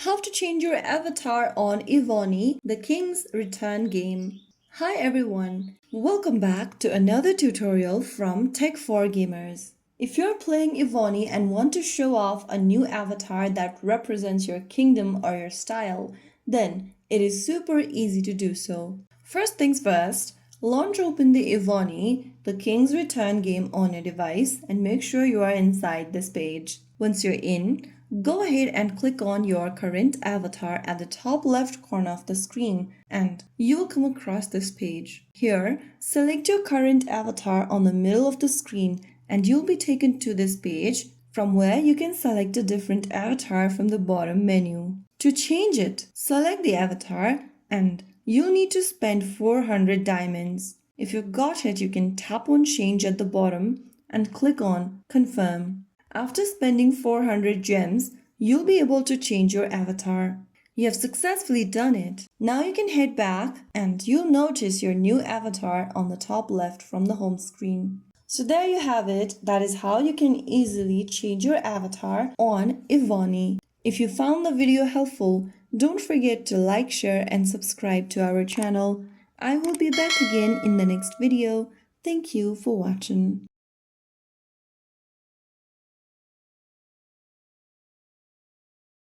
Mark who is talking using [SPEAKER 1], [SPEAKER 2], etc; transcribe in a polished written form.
[SPEAKER 1] How to change your avatar on Evony, the King's Return game. Hi everyone, welcome back to another tutorial from Tech for Gamers. If you're playing Evony and want to show off a new avatar that represents your kingdom or your style, then it is super easy to do so. First things first, launch open the Evony, the King's Return game on your device and make sure you are inside this page. Once you're in, go ahead and click on your current avatar at the top left corner of the screen and you will come across this page. Here, select your current avatar on the middle of the screen and you'll be taken to this page from where you can select a different avatar from the bottom menu. To change it, select the avatar and you'll need to spend 400 diamonds. If you got it, you can tap on change at the bottom and click on confirm. After spending 400 gems, you'll be able to change your avatar. You have successfully done it. Now you can head back and you'll notice your new avatar on the top left from the home screen. So there you have it. That is how you can easily change your avatar on Evony. If you found the video helpful, don't forget to like, share and subscribe to our channel. I will be back again in the next video. Thank you for watching.